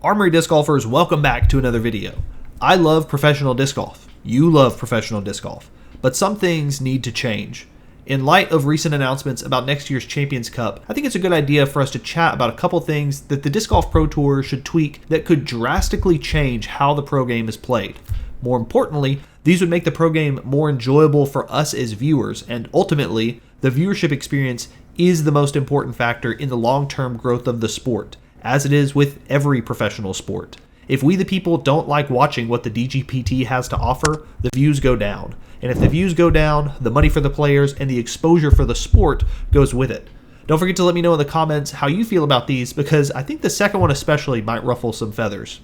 Armory disc golfers, welcome back to another video. I love professional disc golf. You love professional disc golf. But some things need to change. In light of recent announcements about next year's Champions Cup, I think it's a good idea for us to chat about a couple things that the Disc Golf Pro Tour should tweak that could drastically change how the pro game is played. More importantly, these would make the pro game more enjoyable for us as viewers, and ultimately, the viewership experience is the most important factor in the long-term growth of the sport, as it is with every professional sport. If we the people don't like watching what the DGPT has to offer, the views go down. And if the views go down, the money for the players and the exposure for the sport goes with it. Don't forget to let me know in the comments how you feel about these, because I think the second one especially might ruffle some feathers.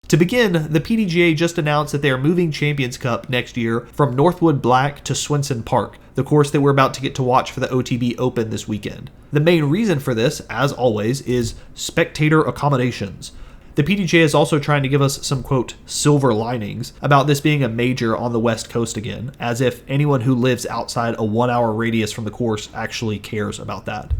To begin, the PDGA just announced that they are moving Champions Cup next year from Northwood Black to Swenson Park, the course that we're about to get to watch for the OTB Open this weekend. The main reason for this, as always, is spectator accommodations. The PDGA is also trying to give us some, quote, silver linings about this being a major on the West Coast again, as if anyone who lives outside a 1 hour radius from the course actually cares about that.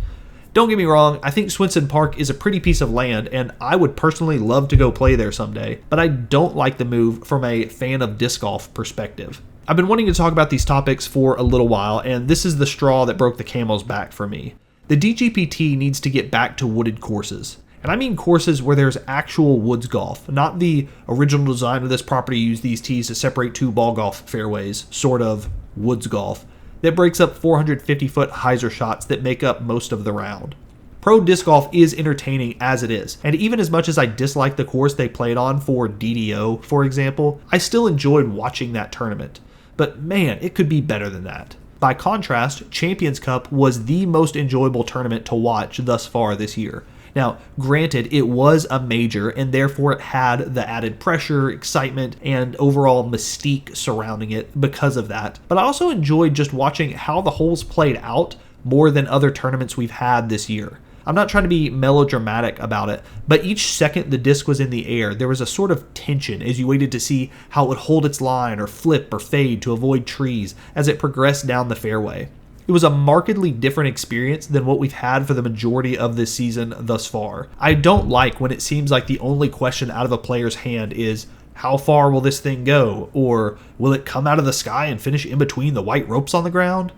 Don't get me wrong, I think Swenson Park is a pretty piece of land, and I would personally love to go play there someday, but I don't like the move from a fan of disc golf perspective. I've been wanting to talk about these topics for a little while, and this is the straw that broke the camel's back for me. The DGPT needs to get back to wooded courses. And I mean courses where there's actual woods golf, not the original design of this property used these tees to separate two ball golf fairways, sort of woods golf, that breaks up 450-foot hyzer shots that make up most of the round. Pro disc golf is entertaining as it is, and even as much as I dislike the course they played on for DDO, for example, I still enjoyed watching that tournament. But man, it could be better than that. By contrast, Champions Cup was the most enjoyable tournament to watch thus far this year. Now, granted, it was a major, and therefore it had the added pressure, excitement, and overall mystique surrounding it because of that. But I also enjoyed just watching how the holes played out more than other tournaments we've had this year. I'm not trying to be melodramatic about it, but each second the disc was in the air, there was a sort of tension as you waited to see how it would hold its line or flip or fade to avoid trees as it progressed down the fairway. It was a markedly different experience than what we've had for the majority of this season thus far. I don't like when it seems like the only question out of a player's hand is, how far will this thing go? Or will it come out of the sky and finish in between the white ropes on the ground?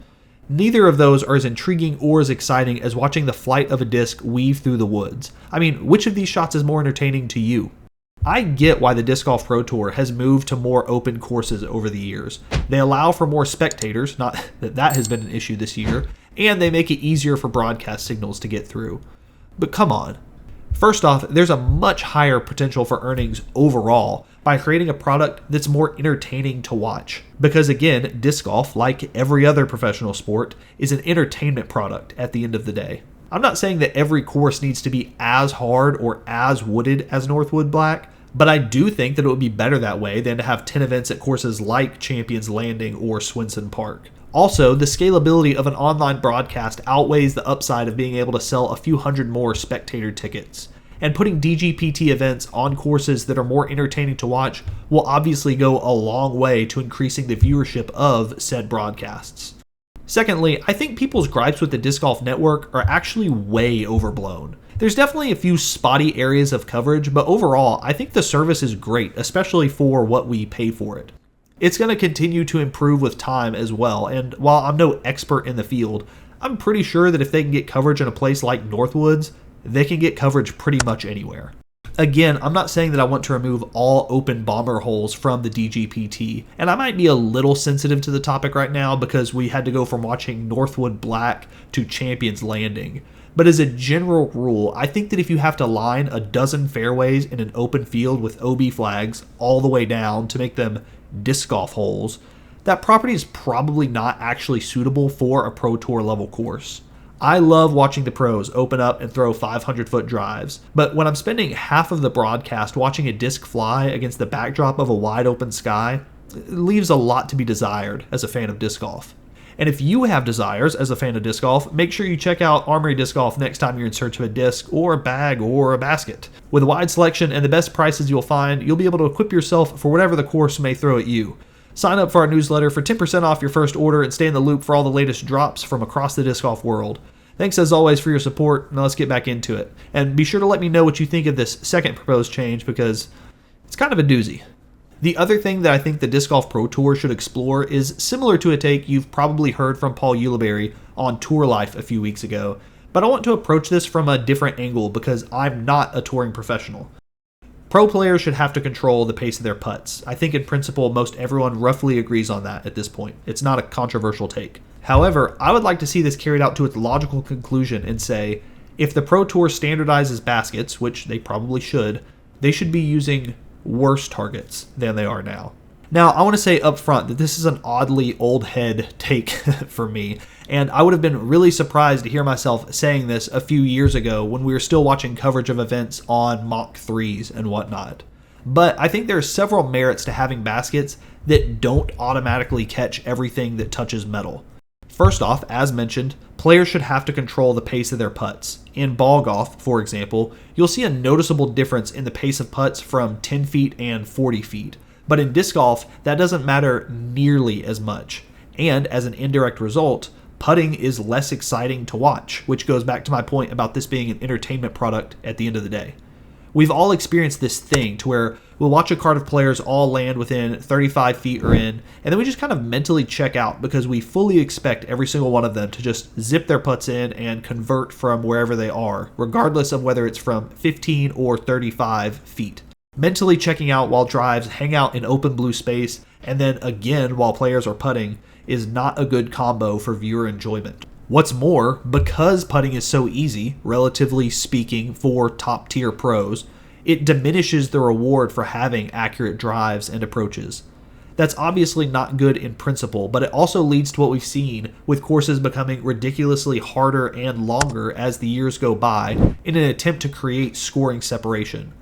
Neither of those are as intriguing or as exciting as watching the flight of a disc weave through the woods. I mean, which of these shots is more entertaining to you? I get why the Disc Golf Pro Tour has moved to more open courses over the years. They allow for more spectators, not that that has been an issue this year, and they make it easier for broadcast signals to get through. But come on. First off, there's a much higher potential for earnings overall by creating a product that's more entertaining to watch. Because again, disc golf, like every other professional sport, is an entertainment product at the end of the day. I'm not saying that every course needs to be as hard or as wooded as Northwood Black, but I do think that it would be better that way than to have 10 events at courses like Champions Landing or Swenson Park. Also, the scalability of an online broadcast outweighs the upside of being able to sell a few hundred more spectator tickets. And putting DGPT events on courses that are more entertaining to watch will obviously go a long way to increasing the viewership of said broadcasts. Secondly, I think people's gripes with the Disc Golf Network are actually way overblown. There's definitely a few spotty areas of coverage, but overall, I think the service is great, especially for what we pay for it. It's going to continue to improve with time as well, and while I'm no expert in the field, I'm pretty sure that if they can get coverage in a place like Northwoods, they can get coverage pretty much anywhere. Again, I'm not saying that I want to remove all open bomber holes from the DGPT, and I might be a little sensitive to the topic right now because we had to go from watching Northwood Black to Champions Landing. But as a general rule, I think that if you have to line a dozen fairways in an open field with OB flags all the way down to make them disc golf holes, that property is probably not actually suitable for a Pro Tour level course. I love watching the pros open up and throw 500-foot drives, but when I'm spending half of the broadcast watching a disc fly against the backdrop of a wide open sky, it leaves a lot to be desired as a fan of disc golf. And if you have desires as a fan of disc golf, make sure you check out Armory Disc Golf next time you're in search of a disc or a bag or a basket. With a wide selection and the best prices you'll find, you'll be able to equip yourself for whatever the course may throw at you. Sign up for our newsletter for 10% off your first order and stay in the loop for all the latest drops from across the disc golf world. Thanks as always for your support. Now let's get back into it. And be sure to let me know what you think of this second proposed change because it's kind of a doozy. The other thing that I think the Disc Golf Pro Tour should explore is similar to a take you've probably heard from Paul Ulibarri on Tour Life a few weeks ago, but I want to approach this from a different angle because I'm not a touring professional. Pro players should have to control the pace of their putts. I think in principle most everyone roughly agrees on that at this point. It's not a controversial take. However, I would like to see this carried out to its logical conclusion and say, if the Pro Tour standardizes baskets, which they probably should be using worse targets than they are now. Now, I want to say up front that this is an oddly old head take for me, and I would have been really surprised to hear myself saying this a few years ago when we were still watching coverage of events on Mach 3s and whatnot. But I think there are several merits to having baskets that don't automatically catch everything that touches metal. First off, as mentioned, players should have to control the pace of their putts. In ball golf, for example, you'll see a noticeable difference in the pace of putts from 10 feet and 40 feet. But in disc golf, that doesn't matter nearly as much. And as an indirect result, putting is less exciting to watch, which goes back to my point about this being an entertainment product at the end of the day. We've all experienced this thing to where we'll watch a card of players all land within 35 feet or in, and then we just kind of mentally check out because we fully expect every single one of them to just zip their putts in and convert from wherever they are, regardless of whether it's from 15 or 35 feet. Mentally checking out while drives hang out in open blue space, and then again while players are putting, is not a good combo for viewer enjoyment. What's more, because putting is so easy, relatively speaking, for top-tier pros, it diminishes the reward for having accurate drives and approaches. That's obviously not good in principle, but it also leads to what we've seen with courses becoming ridiculously harder and longer as the years go by in an attempt to create scoring separation.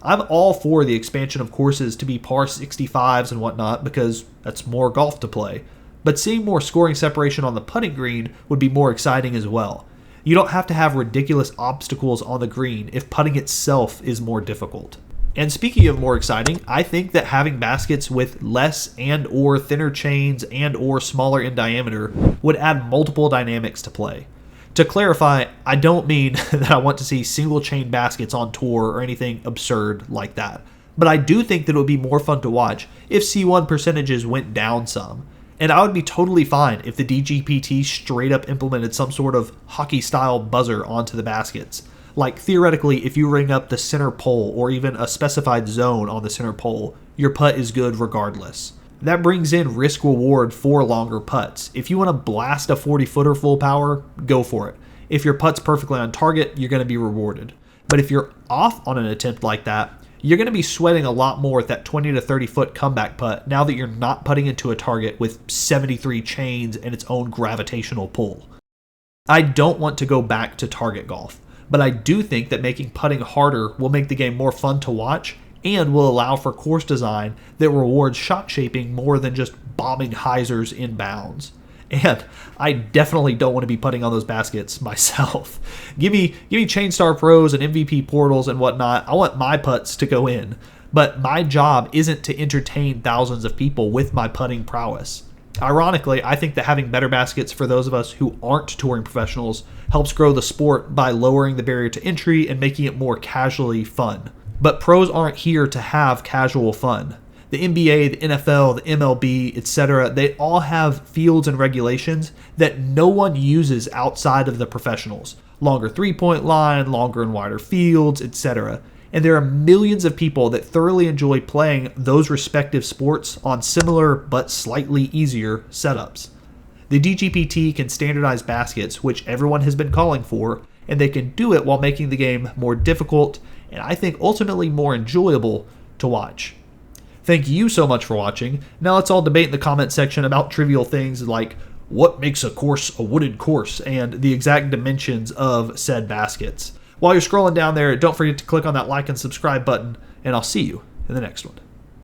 I'm all for the expansion of courses to be par 65s and whatnot because that's more golf to play. But seeing more scoring separation on the putting green would be more exciting as well. You don't have to have ridiculous obstacles on the green if putting itself is more difficult. And speaking of more exciting, I think that having baskets with less and or thinner chains and or smaller in diameter would add multiple dynamics to play. To clarify, I don't mean that I want to see single chain baskets on tour or anything absurd like that. But I do think that it would be more fun to watch if C1 percentages went down some. And I would be totally fine if the DGPT straight up implemented some sort of hockey-style buzzer onto the baskets. Like, theoretically, if you ring up the center pole or even a specified zone on the center pole, your putt is good regardless. That brings in risk-reward for longer putts. If you want to blast a 40-footer full power, go for it. If your putt's perfectly on target, you're going to be rewarded. But if you're off on an attempt like that, you're going to be sweating a lot more at that 20 to 30 foot comeback putt now that you're not putting into a target with 73 chains and its own gravitational pull. I don't want to go back to target golf, but I do think that making putting harder will make the game more fun to watch and will allow for course design that rewards shot shaping more than just bombing hyzers in bounds. And I definitely don't want to be putting on those baskets myself. Give me Chainstar Pros and MVP portals and whatnot. I want my putts to go in. But my job isn't to entertain thousands of people with my putting prowess. Ironically, I think that having better baskets for those of us who aren't touring professionals helps grow the sport by lowering the barrier to entry and making it more casually fun. But pros aren't here to have casual fun. The NBA, the NFL, the MLB, etc., they all have fields and regulations that no one uses outside of the professionals. Longer three-point line, longer and wider fields, etc. And there are millions of people that thoroughly enjoy playing those respective sports on similar but slightly easier setups. The DGPT can standardize baskets, which everyone has been calling for, and they can do it while making the game more difficult and I think ultimately more enjoyable to watch. Thank you so much for watching. Now let's all debate in the comment section about trivial things like what makes a course a wooded course and the exact dimensions of said baskets. While you're scrolling down there, don't forget to click on that like and subscribe button, and I'll see you in the next one.